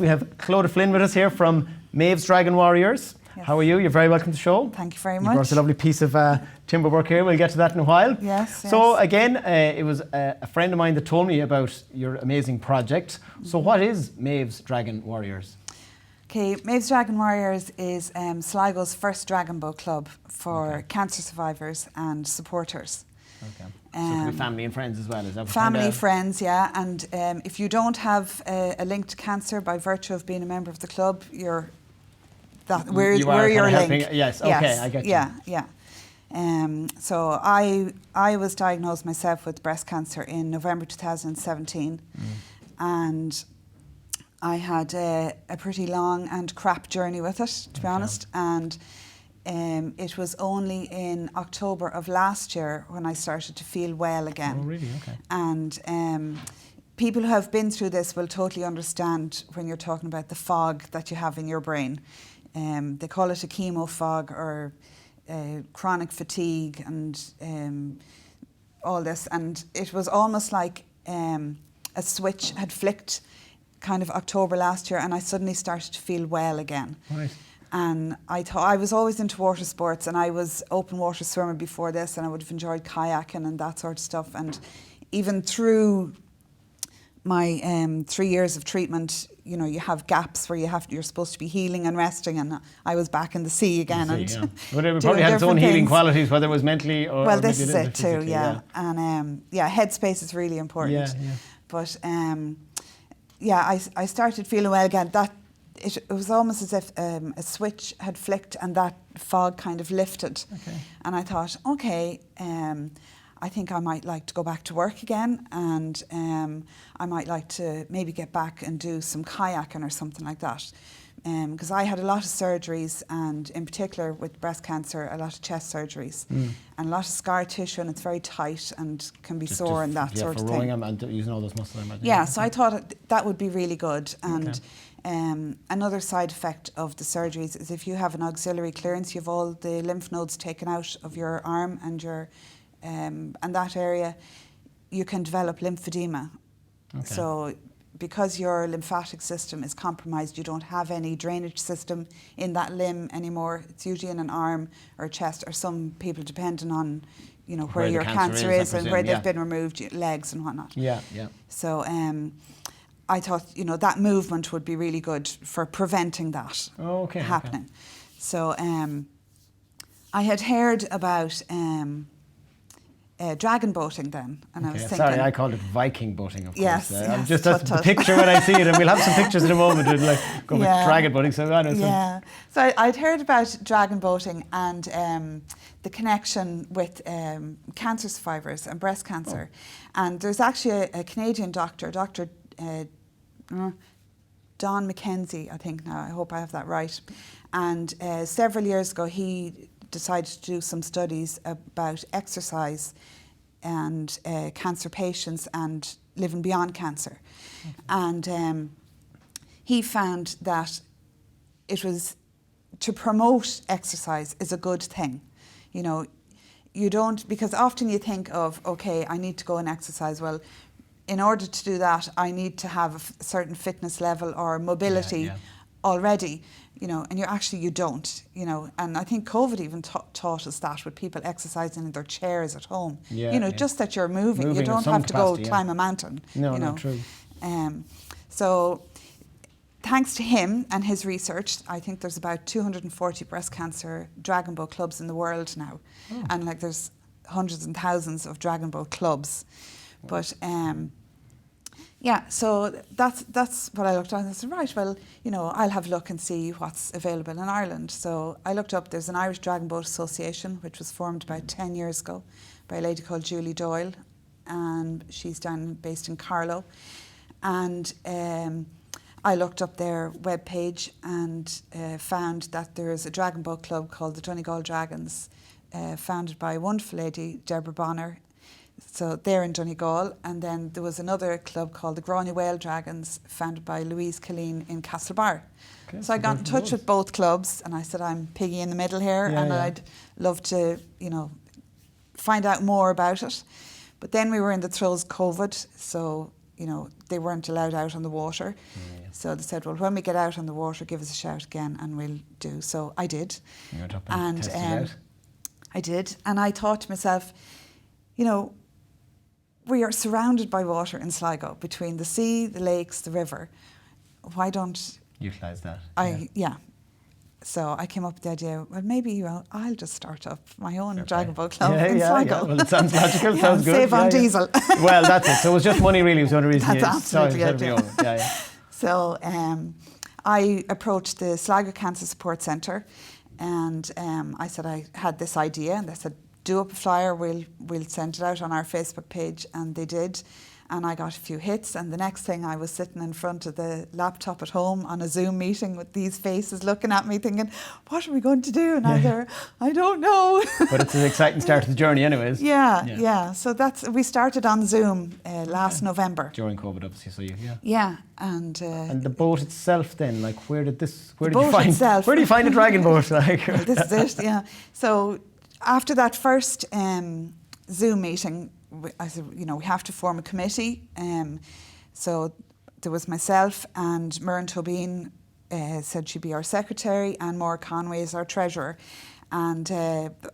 We have Clodagh Flynn with us here from Medbs Dragon Warriors. Yes. How are you? You're very welcome to the show. Thank you very much. You brought us a lovely piece of timber work here. We'll get to that in a while. Yes. So again, it was a friend of mine that told me about your amazing project. So what is Medbs Dragon Warriors? Okay, Medbs Dragon Warriors is Sligo's first dragon boat club for cancer survivors and supporters. Okay. So it could be family and friends as well, is that what family, friends, yeah. And if you don't have a link to cancer by virtue of being a member of the club, we're your link. Yes, okay, I get you. Yeah. So I was diagnosed myself with breast cancer in November 2017, and I had a pretty long and crap journey with it, to be honest. And it was only in October of last year when I started to feel well again. Oh, really? Okay. And people who have been through this will totally understand when you're talking about the fog that you have in your brain. They call it a chemo fog or chronic fatigue and all this. And it was almost like a switch had flicked kind of October last year, and I suddenly started to feel well again. Right. And I was always into water sports, and I was open water swimmer before this, and I would have enjoyed kayaking and that sort of stuff. And even through my 3 years of treatment, you know, you have gaps where you're supposed to be healing and resting, and I was back in the sea again. But it probably had its own healing qualities, whether it was mentally or well, this is it too, yeah. And headspace is really important. Yeah. But I started feeling well again. It was almost as if a switch had flicked and that fog kind of lifted. Okay. And I thought, okay, I think I might like to go back to work again, and I might like to maybe get back and do some kayaking or something like that. Because I had a lot of surgeries, and in particular with breast cancer, a lot of chest surgeries and a lot of scar tissue, and it's very tight and can be sore and that sort of thing. For rowing them and using all those muscles. So I thought that would be really good. And another side effect of the surgeries is if you have an auxiliary clearance, you have all the lymph nodes taken out of your arm and your and that area, you can develop lymphedema. Okay. So because your lymphatic system is compromised, you don't have any drainage system in that limb anymore. It's usually in an arm or a chest, or some people depending on, you know, where your cancer is and where they've been removed, legs and whatnot. Yeah. So I thought, you know, that movement would be really good for preventing that happening. Okay. So I had heard about dragon boating then, and I was thinking... Sorry, I called it Viking boating, of course. Yes, just that's the picture when I see it, and we'll have some pictures in a moment. We'll go with dragon boating. So I'd heard about dragon boating and the connection with cancer survivors and breast cancer. And there's actually a Canadian doctor, Dr. Don McKenzie, I think now. I hope I have that right. And several years ago, he decided to do some studies about exercise and cancer patients and living beyond cancer. Okay. And he found that it was to promote exercise is a good thing. You know, you don't, because often you think of, okay, I need to go and exercise. Well, in order to do that, I need to have a certain fitness level or mobility already. You know, and you don't, you know, and I think COVID even taught us that with people exercising in their chairs at home. Just that you're moving. You don't have to go climb a mountain. No, true. So thanks to him and his research, I think there's about 240 breast cancer dragon boat clubs in the world now. And like there's hundreds and thousands of dragon boat clubs. But so that's what I looked at, and I said, right, well, you know, I'll have a look and see what's available in Ireland. So I looked up, there's an Irish Dragon Boat Association, which was formed about 10 years ago by a lady called Julie Doyle, and she's based in Carlow. And I looked up their webpage and found that there's a dragon boat club called the Donegal Dragons, founded by a wonderful lady, Deborah Bonner. So they're in Donegal, and then there was another club called the Gráinne Whale Dragons, founded by Louise Killeen in Castlebar. Okay, so I got in touch with both clubs, and I said, I'm piggy in the middle here, I'd love to, you know, find out more about it. But then we were in the throes of COVID, so they weren't allowed out on the water. So they said, well, when we get out on the water, give us a shout again and we'll do. So I did. You went up and tested it out. I did. And I thought to myself, we are surrounded by water in Sligo, between the sea, the lakes, the river. Why don't... Utilise that. So I came up with the idea, well, maybe I'll just start up my own Dragon Boat Club in Sligo. Yeah. Well, it sounds logical, sounds good. Save on diesel. Well, that's it. So it was just money really was the only reason That's absolutely it. So I approached the Sligo Cancer Support Centre and I said I had this idea, and they said, do up a flyer, we'll send it out on our Facebook page, and they did. And I got a few hits, and the next thing I was sitting in front of the laptop at home on a Zoom meeting with these faces looking at me thinking, what are we going to do? And I was there, I don't know. But it's an exciting start to the journey anyways. Yeah. So we started on Zoom last November. During COVID, obviously, so Yeah, and the boat itself then, like where do you find a dragon boat? Like well, this is it, yeah. So after that first Zoom meeting, I said, we have to form a committee. So there was myself and Muireann Tobin said she'd be our secretary, and Maura Conway is our treasurer. And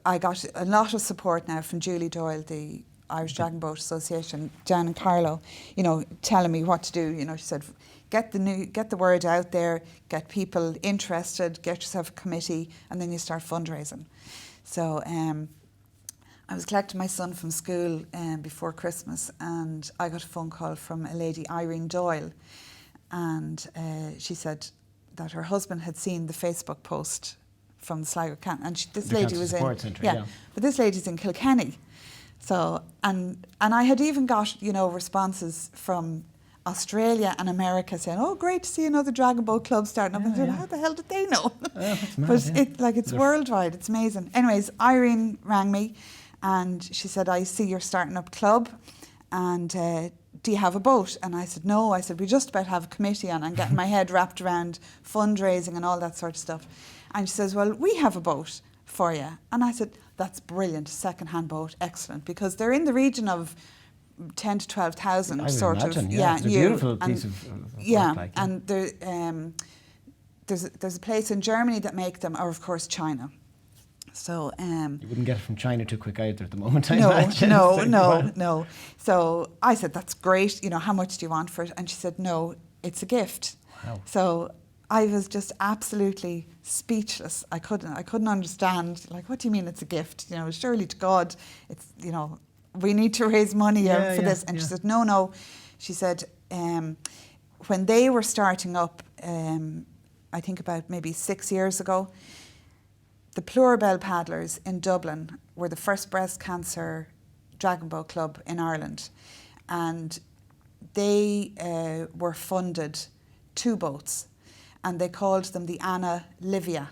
I got a lot of support now from Julie Doyle, the Irish Dragon Boat Association, Jan and Carlo, telling me what to do. She said, get the word out there, get people interested, get yourself a committee, and then you start fundraising. So I was collecting my son from school before Christmas, and I got a phone call from a lady, Irene Doyle, and she said that her husband had seen the Facebook post from the Sligo Cancer, and this lady was in but this lady's in Kilkenny. So and I had even got responses from Australia and America saying, "Oh, great to see another Dragon Boat Club starting up." And I said, "How the hell did they know?" That's mad, but it's worldwide. It's amazing. Anyways, Irene rang me. And she said, I see you're starting up a club, and do you have a boat? And I said, no. I said, we just about have a committee on. I'm getting my head wrapped around fundraising and all that sort of stuff. And she says, well, we have a boat for you. And I said, that's brilliant, second-hand boat, excellent, because they're in the region of 10 to 12,000 sort imagine, of. Yeah, it's a beautiful piece of work, and there's a place in Germany that make them, or of course China. So you wouldn't get it from China too quick either at the moment. I imagine. No. So I said, that's great. How much do you want for it? And she said, no, it's a gift. Wow. So I was just absolutely speechless. I couldn't understand. Like, what do you mean it's a gift? Surely to God, it's we need to raise money for this. And she said, no. She said, when they were starting up, I think about maybe 6 years ago, the Pluribel Paddlers in Dublin were the first breast cancer Dragon Boat Club in Ireland, and they were funded 2 boats, and they called them the Anna Livia.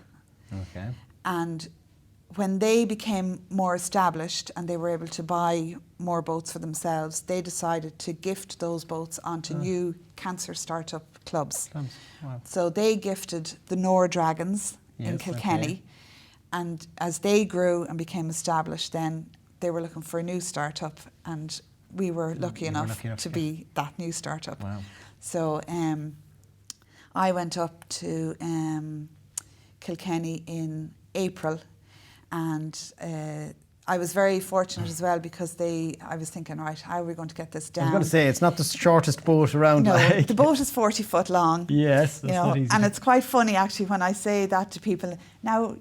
Okay. And when they became more established and they were able to buy more boats for themselves, they decided to gift those boats onto new cancer startup clubs. Wow. So they gifted the Nor Dragons in Kilkenny. Okay. And as they grew and became established, then they were looking for a new startup, and we were lucky enough to be that new startup. Wow. So I went up to Kilkenny in April, and I was very fortunate as well, because I was thinking, right, how are we going to get this down? I was going to say, it's not the shortest boat around. No, the boat is 40 foot long. Yes, that's not easy. And it's quite funny actually when I say that to people. Now,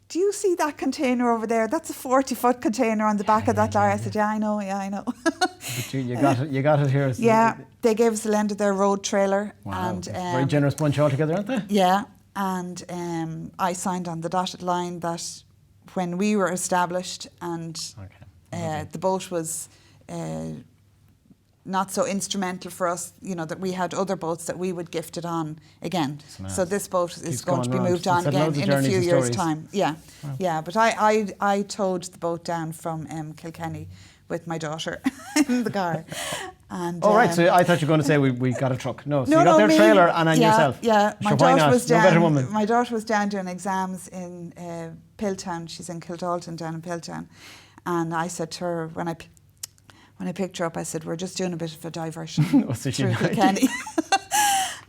do you see that container over there? That's a 40-foot container on the back of that lorry. I said, yeah, I know. But you got it here. So yeah, they gave us the lend of their road trailer. Wow, and very generous bunch altogether, aren't they? Yeah, and I signed on the dotted line that when we were established and the boat was not so instrumental for us, that we had other boats that we would gift it on again. So this boat is going to be moved on again in a few years' time. Yeah, wow. Yeah. But I towed the boat down from Kilkenny with my daughter in the car. And, right, so I thought you were going to say we got a truck. No, so you got their trailer and then yourself. Yeah, my daughter was down. No better woman. My daughter was down doing exams in Piltown. She's in Kildalton down in Piltown. And I said to her, when I picked her up, I said, we're just doing a bit of a diversion So she through died. Kilkenny.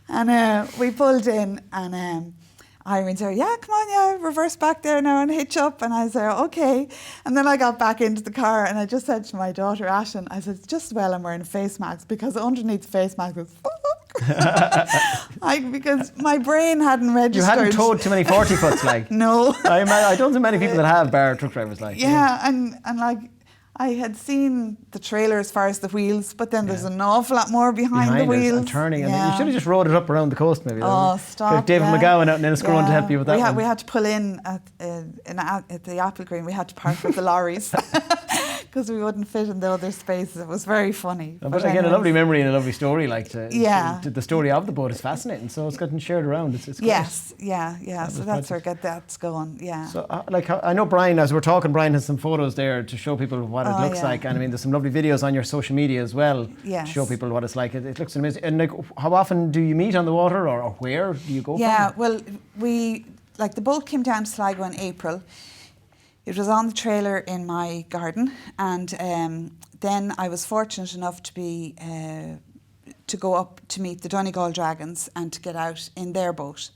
And we pulled in, and Irene said, yeah, come on, yeah, reverse back there now and hitch up. And I said, okay. And then I got back into the car and I just said to my daughter, Ashlyn, I said, it's just well I'm wearing a face mask, because underneath the face mask is because my brain hadn't registered. You hadn't towed too many 40-foots, like. No. I don't see many people that have, bar truck drivers, like. Yeah, and like, I had seen the trailer as far as the wheels, but then there's an awful lot more behind the wheels. And turning, and Yeah. you should have just rode it up around the coast, maybe. Oh, stop! David McGowan out in Enniscorn to help you with that. We had to pull in at the Apple Green. We had to park with the lorries because we wouldn't fit in the other spaces. It was very funny. But again, a lovely memory and a lovely story. Like the story of the boat is fascinating. So it's getting shared around. It's great. Yes, yeah. So that's where that's going. Yeah. So I know Brian, as we're talking, Brian has some photos there to show people what it looks like, and I mean there's some lovely videos on your social media as well to show people what it's like. It looks amazing. And like, how often do you meet on the water, or where do you go? Yeah, well, the boat came down to Sligo in April. It was on the trailer in my garden, and then I was fortunate enough to be to go up to meet the Donegal Dragons and to get out in their boat.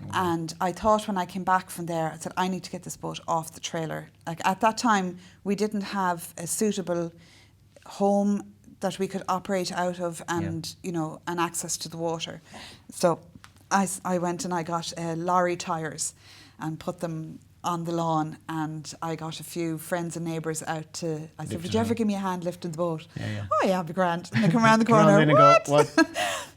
Okay. And I thought when I came back from there, I said, I need to get this boat off the trailer. Like at that time, we didn't have a suitable home that we could operate out of, and and access to the water. So I went and I got lorry tyres and put them on the lawn, and I got a few friends and neighbours out to. I said, "Would you ever give me a hand lifting the boat?" Yeah. Oh yeah, I'll be grand. And they come around the corner. What?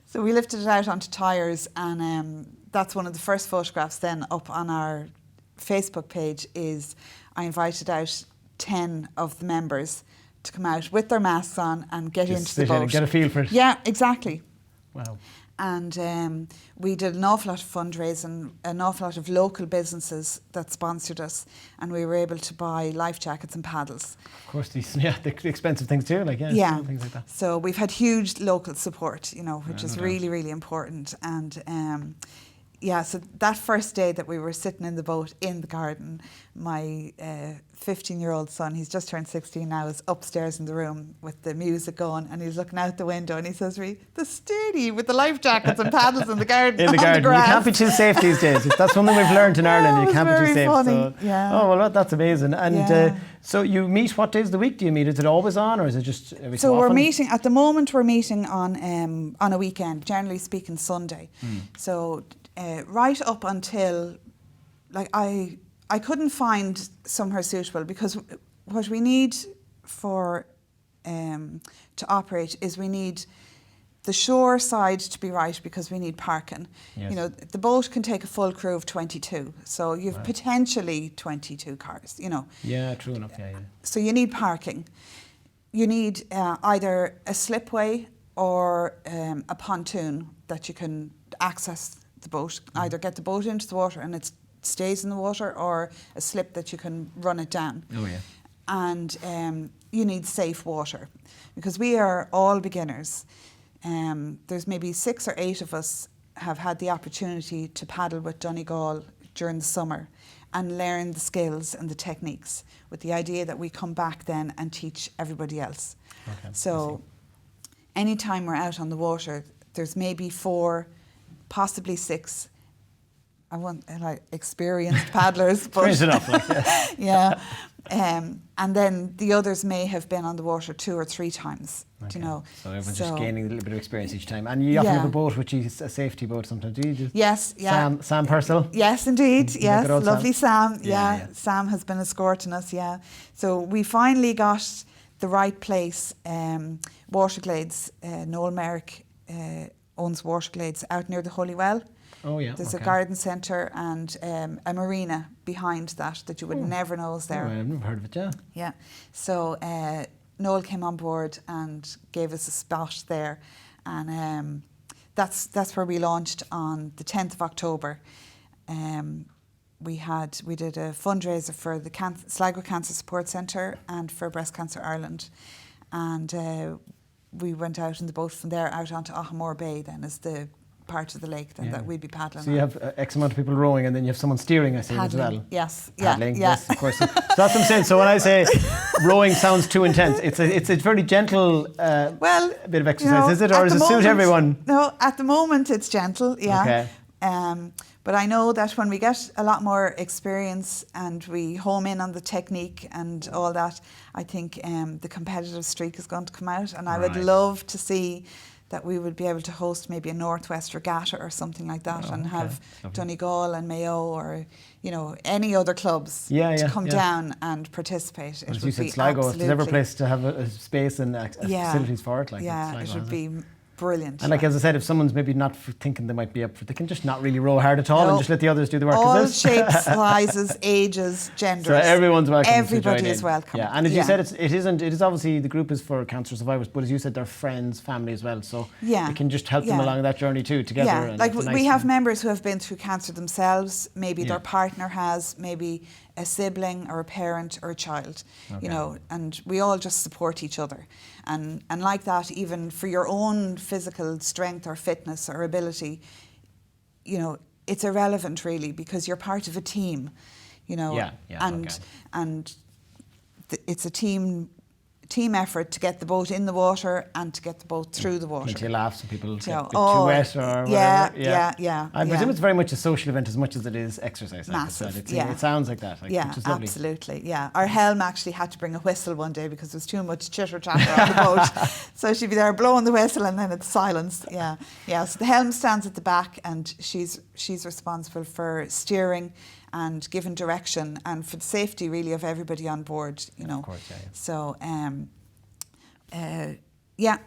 So we lifted it out onto tyres, and that's one of the first photographs then up on our Facebook page. Is I invited out 10 of the members to come out with their masks on and get into the boat. And get a feel for it. Yeah, exactly. Wow. And we did an awful lot of fundraising, an awful lot of local businesses that sponsored us, and we were able to buy life jackets and paddles. Of course, the expensive things too, like things like that. So we've had huge local support, which is really, doubt. really important. And so that first day that we were sitting in the boat in the garden, my 15-year-old son, he's just turned 16 now, is upstairs in the room with the music going, and he's looking out the window and he says to me, the steady with the life jackets and paddles in the garden. In the garden. You can't be too safe these days. That's one thing we've learned in Ireland. You can't be too safe. Funny. So. Yeah. Oh, well, that's amazing. And so you meet, what days of the week do you meet? Is it always on, or is it just every so often? We're meeting, at the moment we're meeting on a weekend, generally speaking Sunday. So right up until, I couldn't find somewhere suitable, because what we need for to operate is we need the shore side to be right, because we need parking. Yes. The boat can take a full crew of 22, so you've potentially 22 cars. Yeah, true enough. Yeah. So you need parking. You need either a slipway or a pontoon that you can access the boat. Either get the boat into the water and it stays in the water, or a slip that you can run it down. Oh yeah. And you need safe water, because we are all beginners. There's maybe 6 or 8 of us have had the opportunity to paddle with Donegal during the summer and learn the skills and the techniques, with the idea that we come back then and teach everybody else. Okay, so anytime we're out on the water, there's maybe 4, possibly 6. I want experienced paddlers, but enough, yeah. And then the others may have been on the water 2 or 3 times. Okay. So everyone's just gaining a little bit of experience each time. And you often have a boat which is a safety boat sometimes, do you? Yes, yeah. Sam Purcell? Yes, indeed. Yes, lovely Sam. Yeah. Sam has been escorting us, So we finally got the right place, Waterglades. Noel Merrick owns Waterglades out near the Holy Well. Oh yeah. There's a garden centre and a marina behind that you would never know is there. Oh, I've never heard of it, yeah. Yeah. So Noel came on board and gave us a spot there, and that's where we launched on the 10th of October. We did a fundraiser for the Sligo Cancer Support Centre and for Breast Cancer Ireland, and we went out in the boat from there out onto Ahamore Bay. Then is the part of the lake then that we'd be paddling. So you have X amount of people rowing, and then you have someone steering, I see, as well. Yes, paddling, yes, of course. So that's what I'm saying. So when I say rowing sounds too intense, it's a very gentle bit of exercise, is it, or does it suit everyone? No, at the moment it's gentle, yeah. Okay. But I know that when we get a lot more experience and we home in on the technique and all that, I think the competitive streak is going to come out, and I would love to see that we would be able to host maybe a Northwest Regatta or something like that, and have Donegal and Mayo or any other clubs to come down and participate. As you said, Sligo, if there's ever a place to have a space and facilities for it, it would be brilliant. And as I said, if someone's maybe not thinking they might be up for it, they can just not really row hard at all and just let the others do the work. All shapes, sizes, ages, genders. So everyone's welcome. Everybody is welcome. Yeah, and as you said, it is obviously the group is for cancer survivors, but as you said, they're friends, family as well. So it can just help them along that journey too, together. Yeah, and like we have members who have been through cancer themselves. Maybe their partner has, maybe a sibling or a parent or a child, and we all just support each other. And like that, even for your own physical strength or fitness or ability, it's irrelevant really, because you're part of a team, and it's a team effort to get the boat in the water and to get the boat through the water. Plenty of laughs and people get a bit too wet or whatever. Yeah. I presume it's very much a social event as much as it is exercise. Massive, It sounds like that. Which is lovely. Absolutely. Yeah, our helm actually had to bring a whistle one day because there was too much chitter chatter on the boat. So she'd be there blowing the whistle and then it's silence. Yeah. So the helm stands at the back, and she's responsible for steering and giving direction and for the safety really of everybody on board, Of course, So,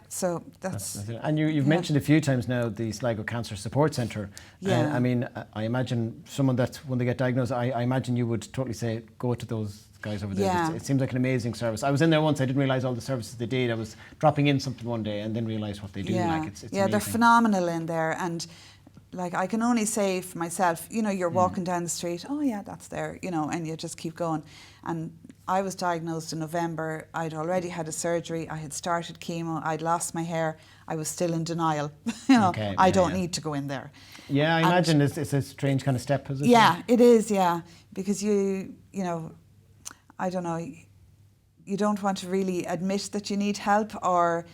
so that's it. And you've mentioned a few times now the Sligo Cancer Support Centre. Yeah. I mean, I imagine someone that when they get diagnosed, I imagine you would totally say go to those guys over there. Yeah. It seems like an amazing service. I was in there once. I didn't realise all the services they did. I was dropping in something one day and then realised what they do. It's amazing. They're phenomenal in there. And I can only say for myself, you're walking down the street, oh yeah, that's there, and you just keep going. And I was diagnosed in November. I'd already had a surgery. I had started chemo. I'd lost my hair. I was still in denial. I don't need to go in there. Yeah, I imagine it's a strange kind of step, is it? Yeah, it is, because I don't know, you don't want to really admit that you need help or,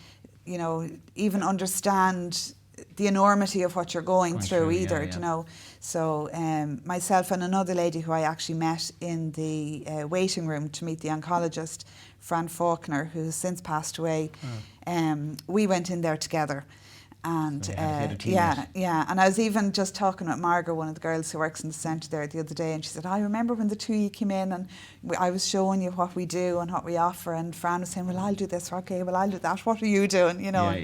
even understand the enormity of what you're going through either, So myself and another lady who I actually met in the waiting room to meet the oncologist, Fran Faulkner, who has since passed away, we went in there together. And and I was even just talking with Margaret, one of the girls who works in the centre there, the other day, and she said, I remember when the two of you came in and I was showing you what we do and what we offer, and Fran was saying, well, I'll do this, okay, well, I'll do that, what are you doing, No,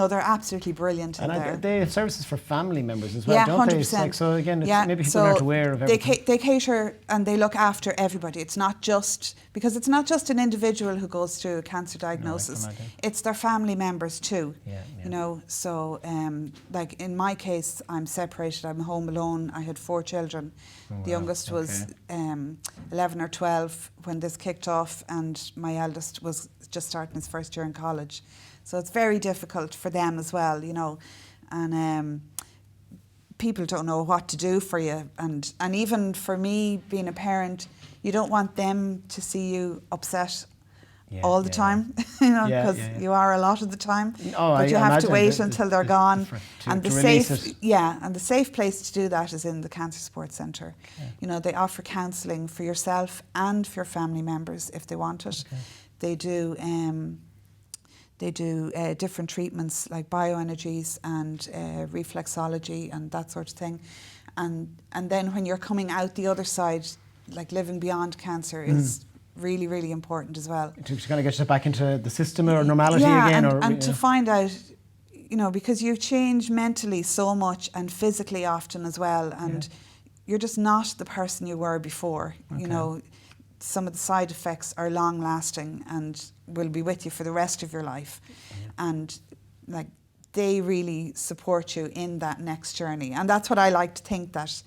they're absolutely brilliant in there. And they have services for family members as well, don't 100%. they? So again, maybe people aren't aware of everything. They cater and they look after everybody. It's not just an individual who goes through a cancer diagnosis, it's their family members too, So, like in my case, I'm separated, I'm home alone, I had 4 children. The youngest was 11 or 12 when this kicked off, and my eldest was just starting his first year in college. So it's very difficult for them as well, and people don't know what to do for you. And even for me, being a parent, you don't want them to see you upset all the time, because you are a lot of the time. But you have to wait until they're gone. And the safe place to do that is in the Cancer Support Centre. They offer counselling for yourself and for your family members if they want it. They do different treatments like bioenergies and reflexology and that sort of thing. And then when you're coming out the other side, like living beyond cancer is really, really important as well. To kind of get you back into the system or normality again. And to find out, because you change mentally so much and physically often as well, and you're just not the person you were before. Some of the side effects are long lasting and will be with you for the rest of your life. And they really support you in that next journey. And that's what I like to think, that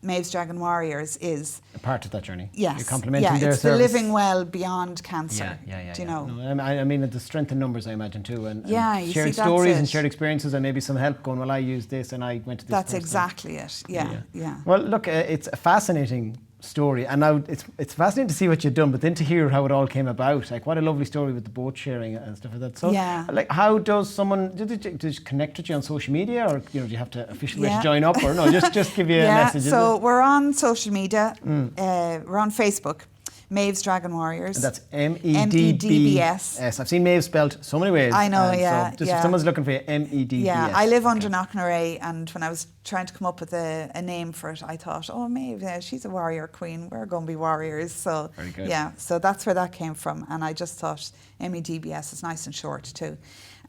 Medbs Dragon Warriors is a part of that journey. Yes. You're complementing their it's service. the living well beyond cancer. Do you know? No, I mean, the strength in numbers, I imagine, too. And you shared see, stories and shared experiences and maybe some help going, well, I used this and I went to this That's person. exactly it. Yeah. Well, look, it's a fascinating story, and now it's fascinating to see what you've done, but then to hear how it all came about. Like, what a lovely story with the boat sharing and stuff like that. So, like, how does someone did they connect with you on social media, or do you have to officially join up, or no? Just give you a message. So we're on social media. We're on Facebook. Medbs Dragon Warriors. And that's MEDBS. I've seen Medbs spelled so many ways. I know, So just if someone's looking for you, MEDBS. Yeah, I live under Knocknaray, and when I was trying to come up with a name for it, I thought, oh, Maeve, she's a warrior queen. We're going to be warriors. So very good. Yeah, so that's where that came from, and I just thought MEDBS is nice and short too,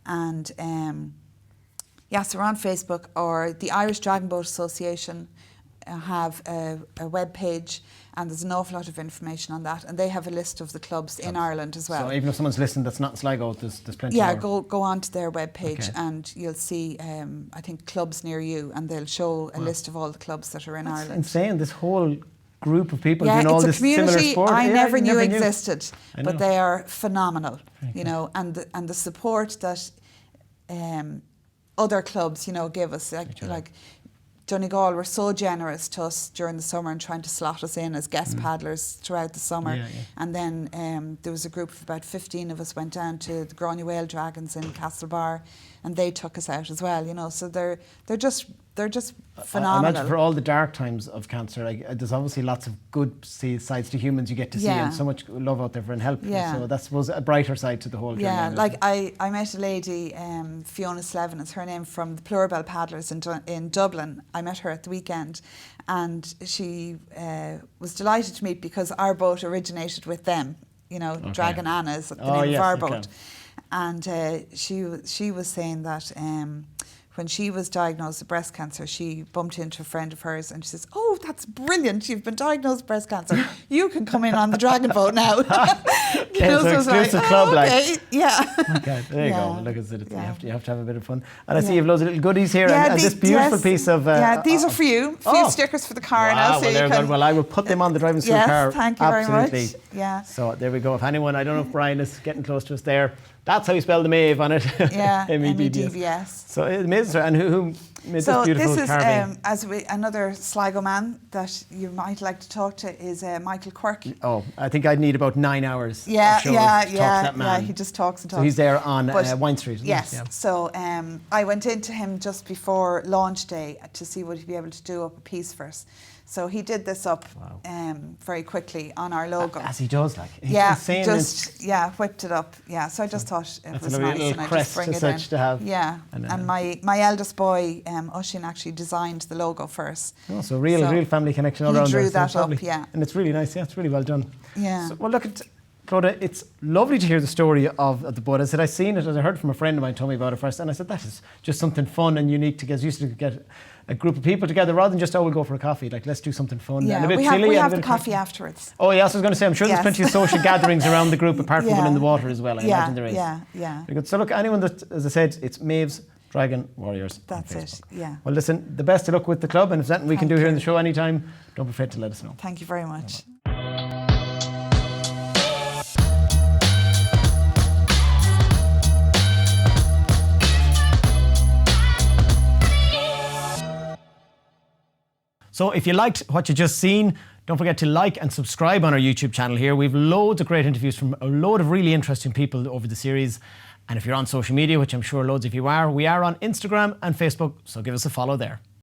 and so we're on Facebook, or the Irish Dragon Boat Association have a web page, and there's an awful lot of information on that, and they have a list of the clubs in Ireland as well. So even if someone's listening that's not in Sligo, there's plenty. Yeah, go on to their web page, and you'll see I think clubs near you, and they'll show a list of all the clubs that are in Ireland. Insane, this whole group of people doing all this similar sport. I never knew existed, but they are phenomenal. You know, and the support that other clubs give us, like Donegal were so generous to us during the summer and trying to slot us in as guest paddlers throughout the summer. And then there was a group of about 15 of us went down to the Gráinne Whale Dragons in Castlebar, and they took us out as well. So they're just phenomenal. I imagine for all the dark times of cancer, there's obviously lots of good sides to humans you get to see, and so much love out there for and help. So that was a brighter side to the whole journey. Yeah, like I met a lady, Fiona Slevin is her name, from the Pluribel Paddlers in Dublin. I met her at the weekend, and she was delighted to meet because our boat originated with them. Dragon Anna is the name of our boat. And she was saying that when she was diagnosed with breast cancer, she bumped into a friend of hers and she says, oh, that's brilliant, you've been diagnosed with breast cancer. You can come in on the Dragon Boat now. So exclusive club, okay. Yeah. Okay, there you go. Look, you have to have a bit of fun. And I see you have loads of little goodies here, and this beautiful piece of... these are for you. A few stickers for the car now. So well, I will put them on the driving school car. Thank you very much. Yeah. So there we go. If anyone, I don't know if Brian is getting close to us there, that's how you spell the Maeve on it. Yeah, MEDBS. So amazing. And who made this beautiful carving? So this is another Sligo man that you might like to talk to is Michael Quirk. Oh, I think I'd need about 9 hours. Yeah, to talk to that man. Yeah, he just talks and talks. So he's there on Wine Street, isn't yes. he? Yeah. So I went into him just before launch day to see would he be able to do up a piece for us. So he did this up very quickly on our logo. As he does, like. Whipped it up. Yeah, so I just thought it was nice, and I just bring it in. To have. Yeah, and my eldest boy, Oisín, actually designed the logo for us. Oh, so real family connection all around there. He drew that up, yeah. And it's really nice, it's really well done. Yeah. So, well, look, Clodagh, it's lovely to hear the story of the boat. I said, I seen it, as I heard from a friend of mine told me about it first, and I said, that is just something fun and unique to get used to, get a group of people together rather than just, we'll go for a coffee. Like, let's do something fun and a bit silly. We have the coffee afterwards. Oh, yes, I was going to say, I'm sure there's plenty of social gatherings around the group apart from one in the water as well. I imagine there is. Yeah. Very good. So look, anyone that, as I said, it's Medbs Dragon Warriors. That's it, yeah. Well, listen, the best of luck with the club, and if there's anything we can do here in the show anytime, don't be afraid to let us know. Thank you very much. So if you liked what you just seen, don't forget to like and subscribe on our YouTube channel here. We've loads of great interviews from a load of really interesting people over the series. And if you're on social media, which I'm sure loads of you are, we are on Instagram and Facebook, so give us a follow there.